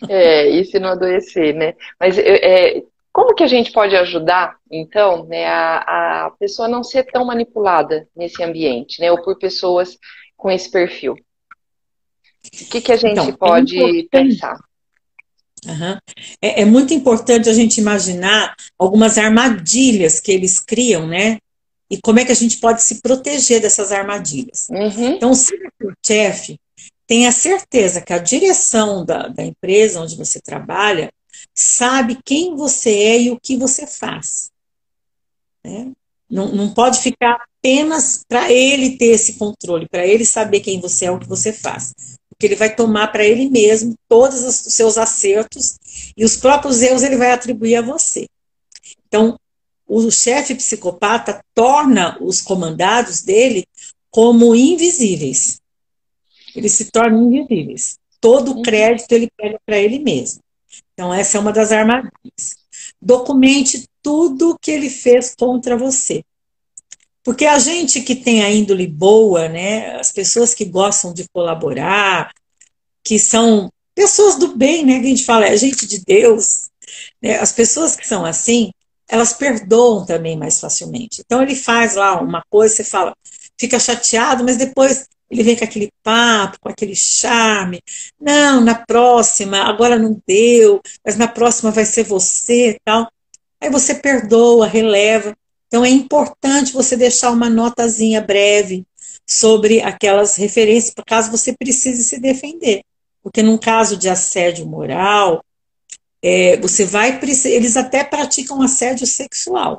E se não adoecer, né? Mas como que a gente pode ajudar, então, né, a pessoa não ser tão manipulada nesse ambiente, né? Ou por pessoas com esse perfil? O que que a gente Então, é pode importante. pensar? Aham. É muito importante a gente imaginar algumas armadilhas que eles criam, né? E como é que a gente pode se proteger dessas armadilhas. Uhum, Então, se você é o chefe, tenha certeza que a direção da empresa onde você trabalha sabe quem você é e o que você faz, né? Não pode ficar apenas para ele ter esse controle, para ele saber quem você é, o que você faz. Porque ele vai tomar para ele mesmo todos os seus acertos e os próprios erros ele vai atribuir a você. Então, o chefe psicopata torna os comandados dele como invisíveis. Eles se tornam invisíveis. Todo o uhum, crédito ele pega para ele mesmo. Então, essa é uma das armadilhas. Documente tudo que ele fez contra você. Porque a gente que tem a índole boa, né, as pessoas que gostam de colaborar, que são pessoas do bem, né, que a gente fala, é gente de Deus, né, as pessoas que são assim, elas perdoam também mais facilmente. Então ele faz lá uma coisa, você fala, fica chateado, mas depois ele vem com aquele papo, com aquele charme. Não, na próxima, agora não deu, mas na próxima vai ser você, tal. Aí você perdoa, releva. Então é importante você deixar uma notazinha breve sobre aquelas referências, por caso você precise se defender. Porque num caso de assédio moral, você vai eles até praticam assédio sexual,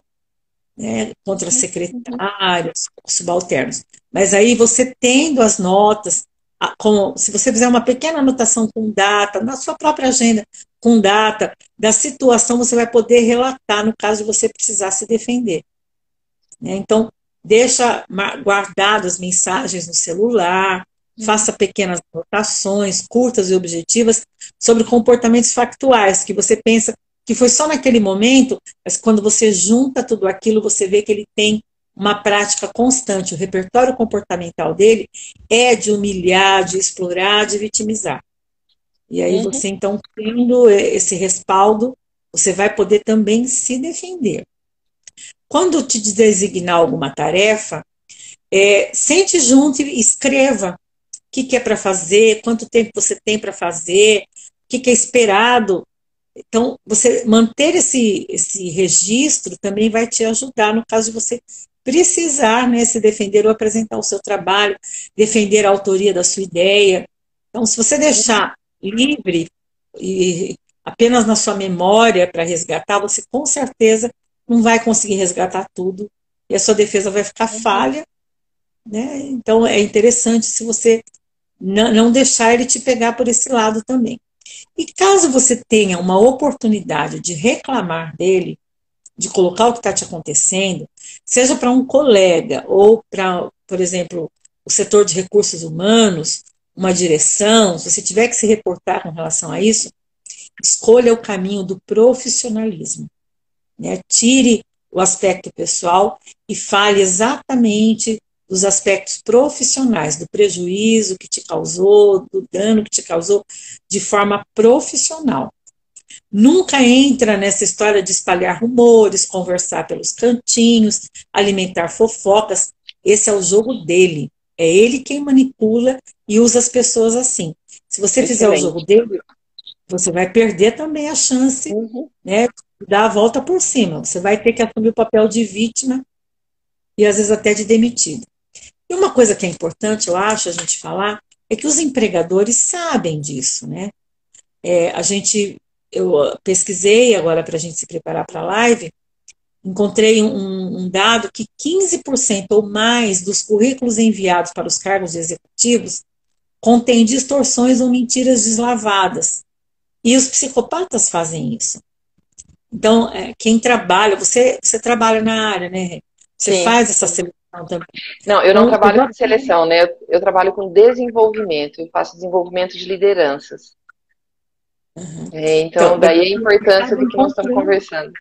né, contra uhum, secretários, subalternos. Mas aí você tendo as notas, se você fizer uma pequena anotação com data, na sua própria agenda, com data da situação, você vai poder relatar no caso de você precisar se defender, né? Então, deixa guardadas as mensagens no celular, uhum. faça pequenas anotações, curtas e objetivas, sobre comportamentos factuais, que você pensa que foi só naquele momento, mas quando você junta tudo aquilo, você vê que ele tem uma prática constante. O repertório comportamental dele é de humilhar, de explorar, de vitimizar. E aí Uhum. você, então, tendo esse respaldo, você vai poder também se defender. Quando te designar alguma tarefa, sente junto e escreva o que é para fazer, quanto tempo você tem para fazer, o que é esperado. Então, você manter esse registro também vai te ajudar no caso de você precisar, né, se defender ou apresentar o seu trabalho, defender a autoria da sua ideia. Então, se você deixar livre e apenas na sua memória para resgatar, você com certeza não vai conseguir resgatar tudo e a sua defesa vai ficar Uhum. falha, né? Então, é interessante se você não deixar ele te pegar por esse lado também. E caso você tenha uma oportunidade de reclamar dele, de colocar o que está te acontecendo, seja para um colega ou para, por exemplo, o setor de recursos humanos, uma direção, se você tiver que se reportar com relação a isso, escolha o caminho do profissionalismo, né? Tire o aspecto pessoal e fale exatamente dos aspectos profissionais, do prejuízo que te causou, do dano que te causou, de forma profissional. Nunca entra nessa história de espalhar rumores, conversar pelos cantinhos, alimentar fofocas. Esse é o jogo dele. É ele quem manipula e usa as pessoas assim. Se você fizer o jogo Excelente. dele, você vai perder também a chance, Uhum. né, de dar a volta por cima. Você vai ter que assumir o papel de vítima e às vezes até de demitido. E uma coisa que é importante, eu acho, a gente falar, é que os empregadores sabem disso, né? Eu pesquisei agora para a gente se preparar para a live, encontrei um dado que 15% ou mais dos currículos enviados para os cargos executivos contém distorções ou mentiras deslavadas. E os psicopatas fazem isso. Então, quem trabalha, você trabalha na área, né? Você Sim. faz essa seleção também. Não, eu não Então, trabalho com seleção, né? Eu trabalho com desenvolvimento, eu faço desenvolvimento de lideranças. Então, então, daí a importância do que nós estamos conversando.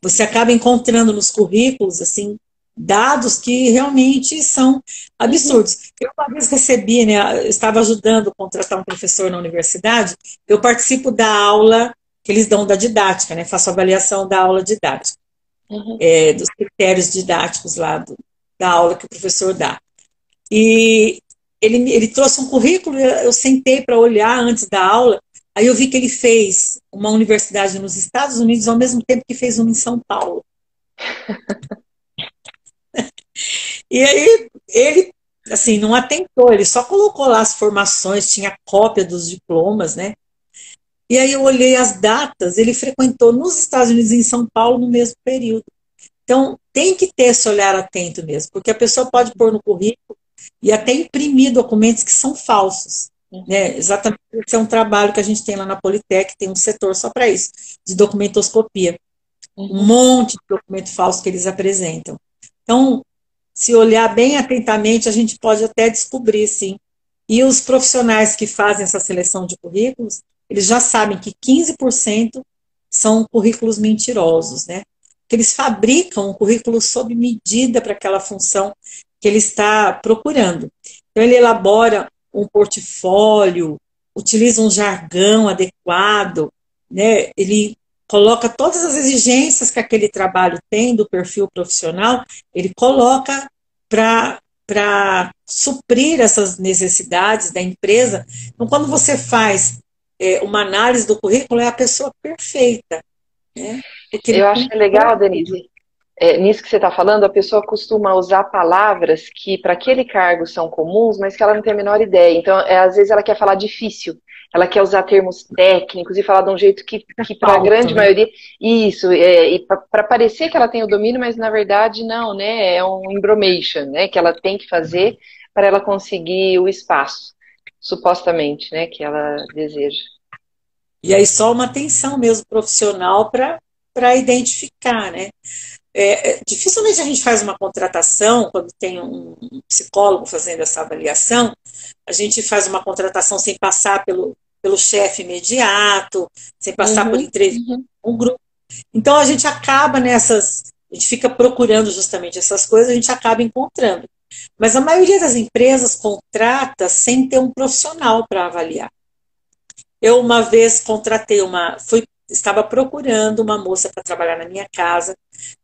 você acaba encontrando nos currículos, assim, dados que realmente são absurdos. Eu uma vez recebi, né, eu estava ajudando a contratar um professor na universidade, eu participo da aula que eles dão da didática, né, faço avaliação da aula didática, dos critérios didáticos lá da aula que o professor dá. E ele trouxe um currículo, eu sentei para olhar antes da aula, aí eu vi que ele fez uma universidade nos Estados Unidos ao mesmo tempo que fez uma em São Paulo. E aí ele, assim, não atentou, ele só colocou lá as formações, tinha cópia dos diplomas, né? E aí eu olhei as datas, ele frequentou nos Estados Unidos e em São Paulo no mesmo período. Então, tem que ter esse olhar atento mesmo, porque a pessoa pode pôr no currículo e até imprimir documentos que são falsos. Né? Exatamente, esse é um trabalho que a gente tem lá na Politec, tem um setor só para isso, de documentoscopia. Um monte de documento falso que eles apresentam. Então, se olhar bem atentamente, a gente pode até descobrir, sim. E os profissionais que fazem essa seleção de currículos, eles já sabem que 15% são currículos mentirosos, né? Que eles fabricam um currículo sob medida para aquela função que ele está procurando. Então, ele elabora um portfólio, utiliza um jargão adequado, né? Ele coloca todas as exigências que aquele trabalho tem do perfil profissional, ele coloca para suprir essas necessidades da empresa. Então, quando você faz uma análise do currículo, é a pessoa perfeita. Né? Eu acho que é legal, Denise, nisso que você está falando, a pessoa costuma usar palavras que para aquele cargo são comuns, mas que ela não tem a menor ideia. Então, às vezes ela quer falar difícil, ela quer usar termos técnicos e falar de um jeito que para a grande maioria, isso, e para parecer que ela tem o domínio, mas na verdade não, né? É um embromation, né? Que ela tem que fazer para ela conseguir o espaço, supostamente, né? Que ela deseja. E aí só uma atenção mesmo profissional para identificar, né? Dificilmente a gente faz uma contratação, quando tem um psicólogo fazendo essa avaliação, a gente faz uma contratação sem passar pelo chefe imediato, sem passar por entrevista com um grupo. Então a gente acaba a gente fica procurando justamente essas coisas, a gente acaba encontrando. Mas a maioria das empresas contrata sem ter um profissional para avaliar. Eu uma vez estava procurando uma moça para trabalhar na minha casa,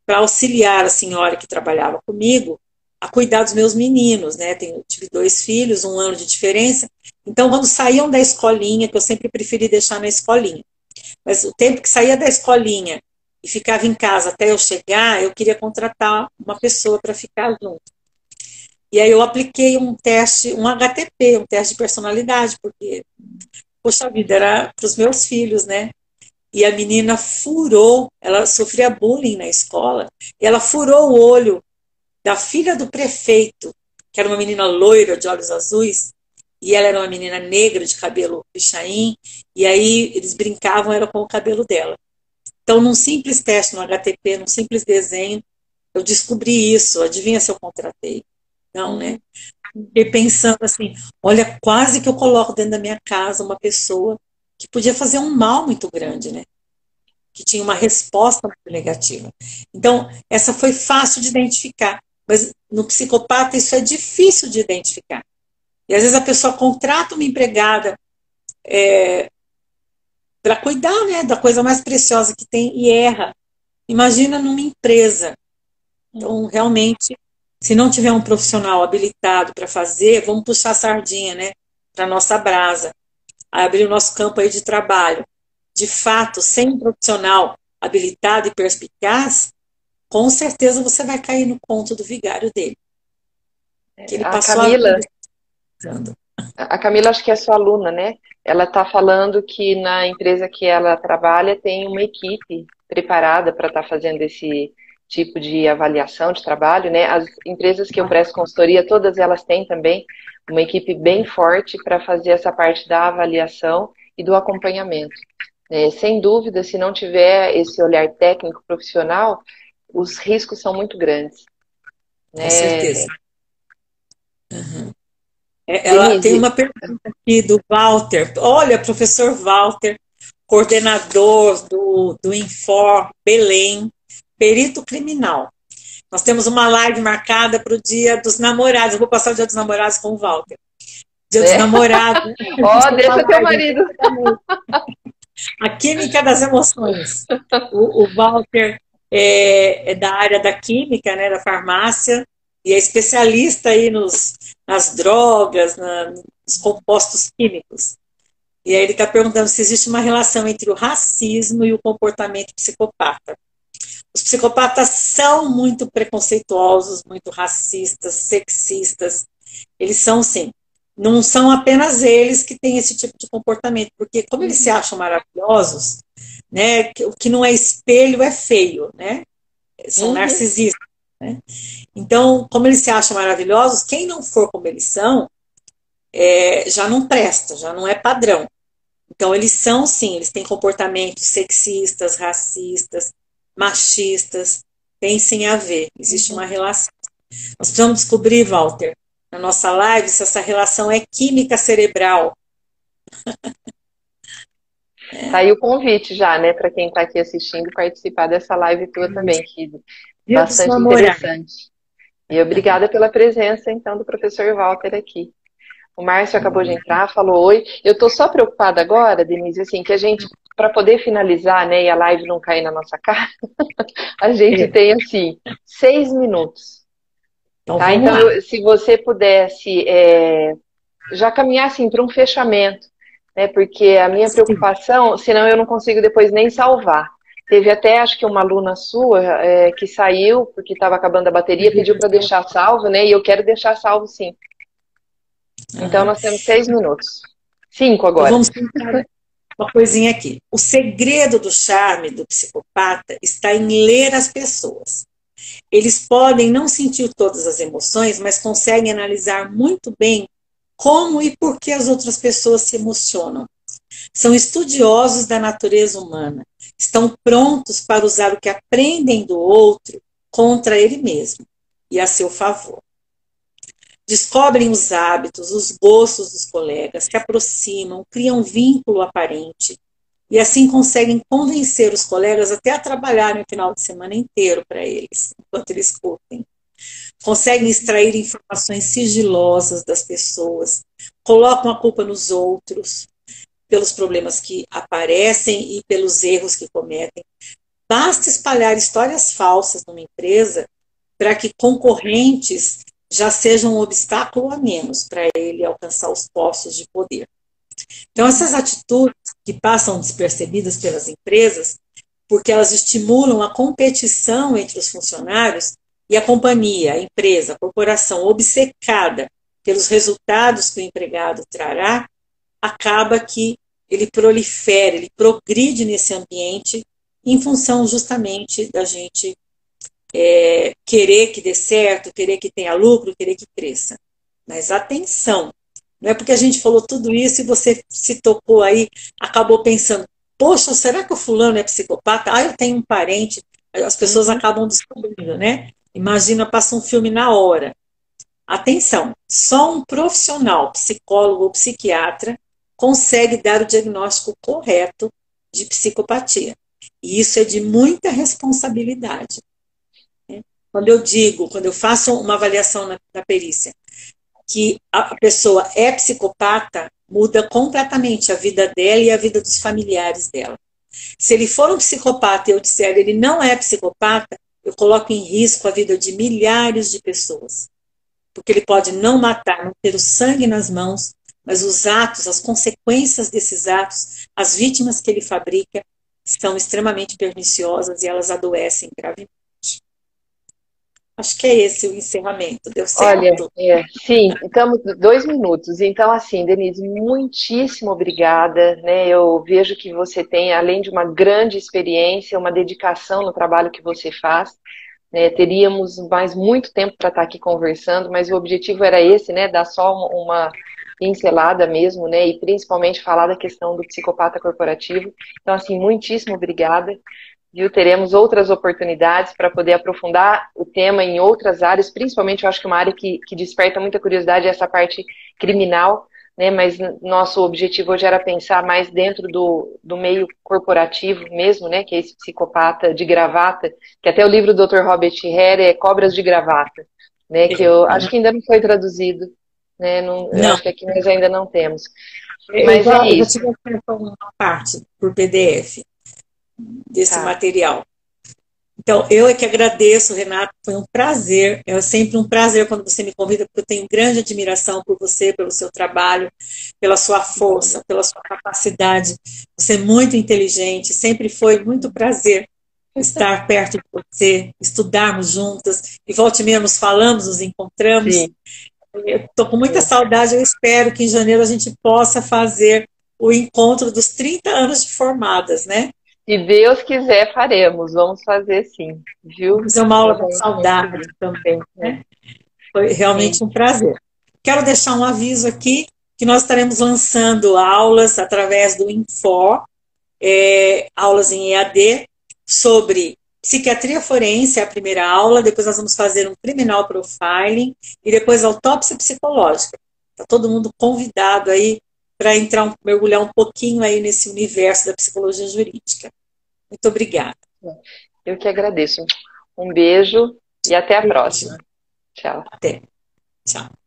para auxiliar a senhora que trabalhava comigo a cuidar dos meus meninos, né? Tive 2 filhos, 1 ano de diferença. Então, quando saíam da escolinha, que eu sempre preferi deixar na escolinha, mas o tempo que saía da escolinha e ficava em casa até eu chegar, eu queria contratar uma pessoa para ficar junto. E aí eu apliquei um teste, um HTP, um teste de personalidade, porque, poxa vida, era para os meus filhos, né? E a menina furou, ela sofria bullying na escola, e ela furou o olho da filha do prefeito, que era uma menina loira de olhos azuis, e ela era uma menina negra de cabelo pichain, e aí eles brincavam era com o cabelo dela. Então, num simples teste no HTP, num simples desenho, eu descobri isso. Adivinha se eu contratei? Não, né? Fiquei pensando assim, olha, quase que eu coloco dentro da minha casa uma pessoa que podia fazer um mal muito grande, né? Que tinha uma resposta muito negativa. Então, essa foi fácil de identificar, mas no psicopata isso é difícil de identificar. E às vezes a pessoa contrata uma empregada para cuidar, né, da coisa mais preciosa que tem e erra. Imagina numa empresa. Então, realmente, se não tiver um profissional habilitado para fazer, vamos puxar a sardinha, né, para a nossa brasa, abrir o nosso campo aí de trabalho. De fato, sem um profissional habilitado e perspicaz, com certeza você vai cair no conto do vigário dele. Que ele passou a Camila, acho que é sua aluna, né? Ela está falando que na empresa que ela trabalha tem uma equipe preparada para estar fazendo esse tipo de avaliação de trabalho, né? As empresas que eu presto consultoria, todas elas têm também uma equipe bem forte para fazer essa parte da avaliação e do acompanhamento. Sem dúvida, se não tiver esse olhar técnico profissional, os riscos são muito grandes. Com certeza. Ela tem uma pergunta aqui do Walter. Olha, professor Walter, coordenador do Infor Belém, perito criminal. Nós temos uma live marcada para o Dia dos Namorados. Eu vou passar o Dia dos Namorados com o Walter. Dia dos Namorados. Ó, deixa teu marido. A química das emoções. O Walter é da área da química, né, da farmácia, e é especialista aí nas drogas, nos compostos químicos. E aí ele está perguntando se existe uma relação entre o racismo e o comportamento psicopata. Os psicopatas são muito preconceituosos, muito racistas, sexistas. Eles são, sim. Não são apenas eles que têm esse tipo de comportamento, porque como eles se acham maravilhosos, né, o que não é espelho é feio, né? São narcisistas, né? Então, como eles se acham maravilhosos, quem não for como eles são, já não presta, já não é padrão. Então, eles são, sim, eles têm comportamentos sexistas, racistas, machistas, tem sim a ver, existe uma relação. Nós precisamos descobrir, Walter, na nossa live, se essa relação é química cerebral. Tá aí o convite já, né, para quem está aqui assistindo participar dessa live tua também, que bastante interessante. E obrigada pela presença, então, do professor Walter aqui. O Márcio acabou de entrar, falou oi. Eu estou só preocupada agora, Denise, assim, que a gente, para poder finalizar, né, e a live não cair na nossa cara, a gente tem, assim, 6 minutos. Então, tá? Então se você pudesse já caminhar, assim, para um fechamento, né, porque a minha preocupação, senão eu não consigo depois nem salvar. Teve até, acho que uma aluna sua que saiu, porque estava acabando a bateria, pediu para deixar salvo, né, e eu quero deixar salvo, sim. Então, nós temos 6 minutos. 5 agora. Então, vamos tentar uma coisinha aqui. O segredo do charme do psicopata está em ler as pessoas. Eles podem não sentir todas as emoções, mas conseguem analisar muito bem como e por que as outras pessoas se emocionam. São estudiosos da natureza humana. Estão prontos para usar o que aprendem do outro contra ele mesmo e a seu favor. Descobrem os hábitos, os gostos dos colegas, se aproximam, criam vínculo aparente e assim conseguem convencer os colegas até a trabalharem o final de semana inteiro para eles, enquanto eles curtem. Conseguem extrair informações sigilosas das pessoas, colocam a culpa nos outros, pelos problemas que aparecem e pelos erros que cometem. Basta espalhar histórias falsas numa empresa para que concorrentes já seja um obstáculo a menos para ele alcançar os postos de poder. Então, essas atitudes que passam despercebidas pelas empresas, porque elas estimulam a competição entre os funcionários e a companhia, a empresa, a corporação obcecada pelos resultados que o empregado trará, acaba que ele prolifera, ele progride nesse ambiente em função justamente da gente querer que dê certo, querer que tenha lucro, querer que cresça. Mas atenção, não é porque a gente falou tudo isso e você se tocou aí, acabou pensando, poxa, será que o fulano é psicopata? Ah, eu tenho um parente. As pessoas acabam descobrindo, né? Imagina, passa um filme na hora. Atenção, só um profissional, psicólogo ou psiquiatra, consegue dar o diagnóstico correto de psicopatia. E isso é de muita responsabilidade. Quando eu faço uma avaliação na perícia, que a pessoa é psicopata, muda completamente a vida dela e a vida dos familiares dela. Se ele for um psicopata e eu disser ele não é psicopata, eu coloco em risco a vida de milhares de pessoas. Porque ele pode não matar, não ter o sangue nas mãos, mas os atos, as consequências desses atos, as vítimas que ele fabrica, são extremamente perniciosas e elas adoecem gravemente. Acho que é esse o encerramento. Deu certo? Olha, sim, estamos 2 minutos. Então, assim, Denise, muitíssimo obrigada, né? Eu vejo que você tem, além de uma grande experiência, uma dedicação no trabalho que você faz. Né? Teríamos mais muito tempo para estar aqui conversando, mas o objetivo era esse, né? Dar só uma pincelada mesmo, né? E principalmente falar da questão do psicopata corporativo. Então, assim, muitíssimo obrigada. Viu? Teremos outras oportunidades para poder aprofundar o tema em outras áreas, principalmente eu acho que uma área que desperta muita curiosidade é essa parte criminal, né? Mas nosso objetivo hoje era pensar mais dentro do meio corporativo mesmo, né? Que é esse psicopata de gravata, que até o livro do Dr. Robert Hare é Cobras de Gravata, né? Que eu acho que ainda não foi traduzido, né? Não, eu Não, acho que aqui nós ainda não temos. eu Mas é já, eu já isso, tive acesso a uma parte por PDF desse tá? material. Então, eu é que agradeço, Renato, foi um prazer, é sempre um prazer quando você me convida, porque eu tenho grande admiração por você, pelo seu trabalho, pela sua força, pela sua capacidade. Você é muito inteligente, sempre foi muito prazer estar perto de você, estudarmos juntas, e volte e meia nos falamos, nos encontramos. Sim. Estou com muita saudade, eu espero que em janeiro a gente possa fazer o encontro dos 30 anos de formadas, né? Se Deus quiser, faremos. Vamos fazer sim, viu? Fazer uma aula Nós da vamos saudade conseguir. também, É, né? Foi sim. realmente um prazer. Quero deixar um aviso aqui que nós estaremos lançando aulas através do Infor, aulas em EAD, sobre psiquiatria forense, é a primeira aula, depois nós vamos fazer um criminal profiling e depois autópsia psicológica. Está todo mundo convidado aí para entrar, mergulhar um pouquinho aí nesse universo da psicologia jurídica. Muito obrigada. Eu que agradeço. Um beijo e até a Beijo. próxima. Tchau. Até. Tchau.